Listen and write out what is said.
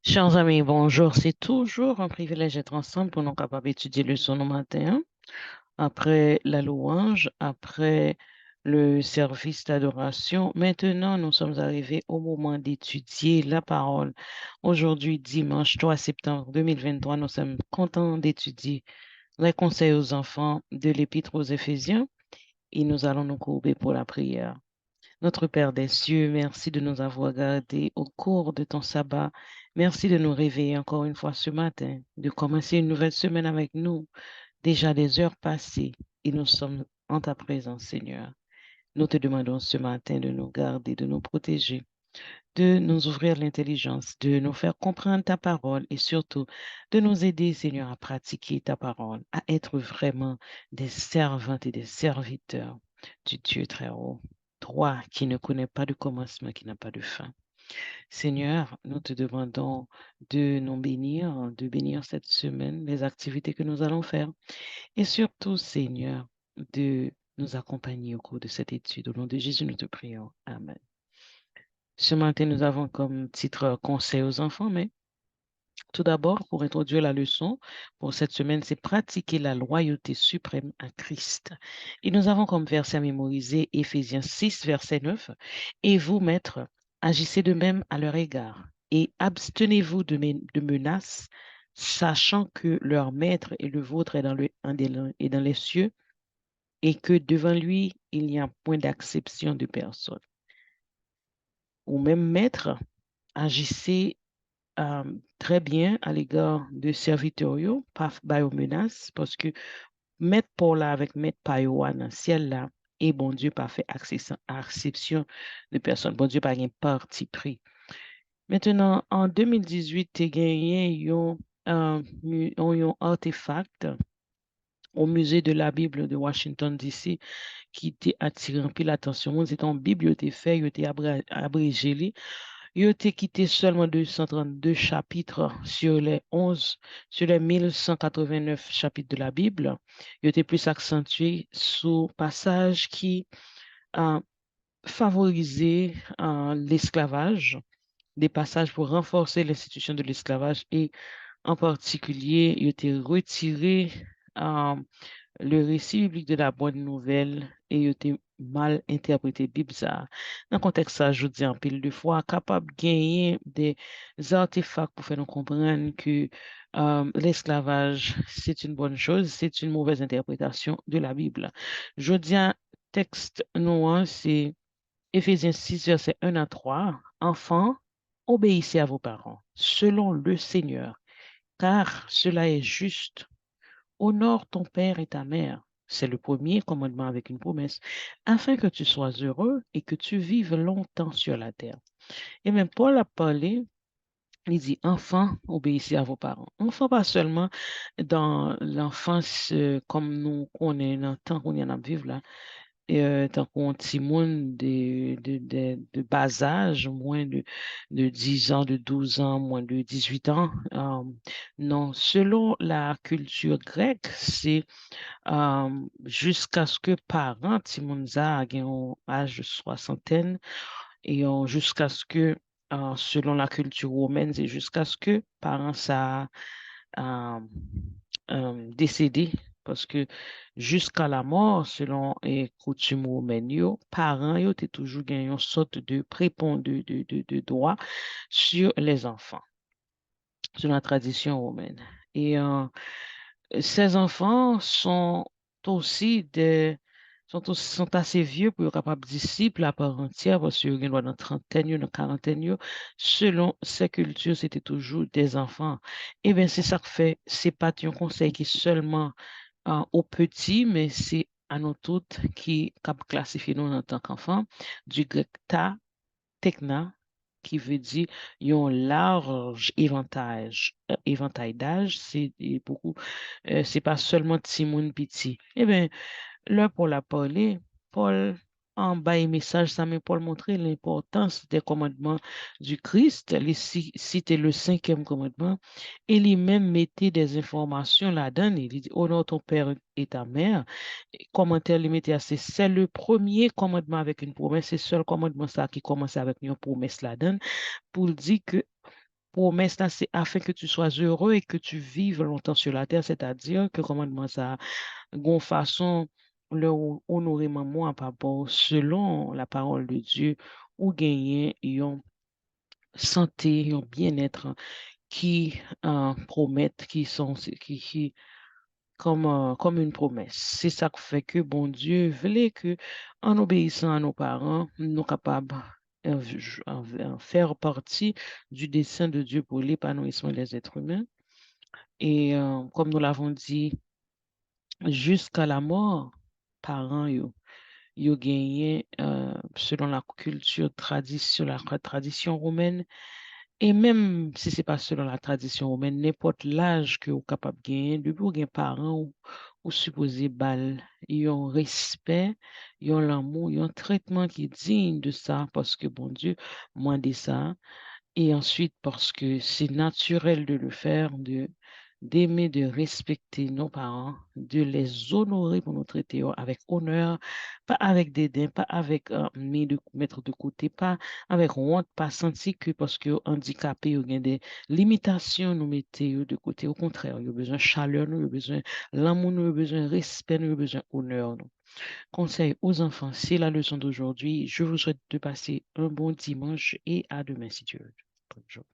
Chers amis, bonjour. C'est toujours un privilège d'être ensemble pour nous capables d'étudier le son au matin, après la louange, après le service d'adoration. Maintenant, nous sommes arrivés au moment d'étudier la parole. Aujourd'hui, dimanche 3 septembre 2023, nous sommes contents d'étudier les conseils aux enfants de l'Épître aux Éphésiens et nous allons nous courber pour la prière. Notre Père des cieux, merci de nous avoir gardés au cours de ton sabbat. Merci de nous réveiller encore une fois ce matin, de commencer une nouvelle semaine avec nous. Déjà des heures passées et nous sommes en ta présence, Seigneur. Nous te demandons ce matin de nous garder, de nous protéger, de nous ouvrir l'intelligence, de nous faire comprendre ta parole et surtout de nous aider, Seigneur, à pratiquer ta parole, à être vraiment des servantes et des serviteurs du Dieu très haut. Toi qui ne connais pas de commencement, qui n'a pas de fin. Seigneur, nous te demandons de nous bénir, de bénir cette semaine, les activités que nous allons faire et surtout, Seigneur, de nous accompagner au cours de cette étude. Au nom de Jésus, nous te prions. Amen. Ce matin, nous avons comme titre Conseil aux enfants, mais tout d'abord, pour introduire la leçon pour cette semaine, c'est pratiquer la loyauté suprême à Christ. Et nous avons comme verset à mémoriser Éphésiens 6, verset 9. Et vous, maîtres, agissez de même à leur égard et abstenez-vous de menaces, sachant que leur maître et le vôtre est est dans les cieux et que devant lui, il n'y a point d'acception de personne. Ou même maître, agissez très bien à l'égard de serviteurs, pas by menaces, parce que mettre Paul là avec mettre Payo dans le ciel là, et bon Dieu pas fait acception de personne. Bon Dieu pas un parti pris. Maintenant, en 2018, tu as gagné un artefact au musée de la Bible de Washington, D.C., qui t'a attiré un peu l'attention. C'est une bibliothèque, il était abrégé. Il a été quitté seulement 232 chapitres sur les 1189 chapitres de la Bible. Il était plus accentué sur passages qui euh, favorisaient l'esclavage, des passages pour renforcer l'institution de l'esclavage et en particulier, il était retiré euh, le récit biblique de la bonne nouvelle et a été mal interprété, bizarre. Dans le contexte, ça, je dis en pile de fois, capable de gagner des artefacts pour faire nous comprendre que l'esclavage, c'est une bonne chose, c'est une mauvaise interprétation de la Bible. Je dis un texte noir, c'est Éphésiens 6, versets 1 à 3. Enfants, obéissez à vos parents, selon le Seigneur, car cela est juste. Honore ton père et ta mère. C'est le premier commandement avec une promesse, afin que tu sois heureux et que tu vives longtemps sur la terre. Et même Paul a parlé, il dit, enfants, obéissez à vos parents. Enfants, pas seulement dans l'enfance comme nous, on est dans le temps qu'on y en a vivre là, tant qu'on petit monde de bas âge, de 10 ans, de 12 ans, moins de 18 ans. Non, selon la culture grecque, c'est jusqu'à ce que parents, petit monde ça, aient un âge de soixantaine et jusqu'à ce que, selon la culture romaine, c'est jusqu'à ce que parents ça euh, décédé parce que jusqu'à la mort, selon les coutumes romaines, parents yo, étaient toujours gagné une sorte de prépon de droit sur les enfants, selon la tradition romaine. Et ces enfants aussi sont assez vieux pour être capables disciples à part entière parce qu'ils ont dans trentaine, dans quarantaine, selon ces cultures, c'était toujours des enfants. Eh bien, c'est ça que fait, c'est pas un conseil qui est seulement aux petits, mais c'est à nous toutes qui classifions nous en tant qu'enfants, du grec ta, techna, qui veut dire un large éventail d'âge, c'est pas seulement Timon Petit. Eh bien, là, pour la parler, Paul en bas un message, ça mais Paul montrer l'importance des commandements du Christ. Il citait le cinquième commandement et lui-même mettait des informations là-dedans. Il dit, honore ton père et ta mère. Et commentaire limité à c'est le premier commandement avec une promesse, c'est le seul commandement ça qui commence avec une promesse là-dedans pour dire que promesse là, c'est afin que tu sois heureux et que tu vives longtemps sur la terre, c'est-à-dire que commandement ça, gon façon, le honorer maman par rapport selon la parole de Dieu, ou gagner une santé, un bien-être qui promettent, qui comme une promesse. C'est ça qui fait que bon Dieu voulait que, en obéissant à nos parents, nous capables faire partie du dessein de Dieu pour l'épanouissement des êtres humains. Et comme nous l'avons dit, jusqu'à la mort, parents, yo gagné, selon la culture, tradition, la tradition romaine, et même si c'est pas selon la tradition romaine, n'importe l'âge que vous capable de gagner, depuis vous avez parents ou supposé bal, ils ont respect, ils ont l'amour, ils ont un traitement qui est digne de ça, parce que bon Dieu, moi dit ça. Et ensuite, parce que c'est naturel de le faire, d'aimer, de respecter nos parents, de les honorer pour nous traiter avec honneur, pas avec dédain, pas avec mettre de côté, pas avec honte, pas sentir que parce que handicapé, il y a des limitations, nous mettons de côté. Au contraire, il y a besoin de chaleur, nous, il y a besoin de l'amour, nous, il y a besoin de respect, nous, il y a besoin d'honneur. Conseil aux enfants, c'est la leçon d'aujourd'hui. Je vous souhaite de passer un bon dimanche et à demain si Dieu veut. Bonne journée.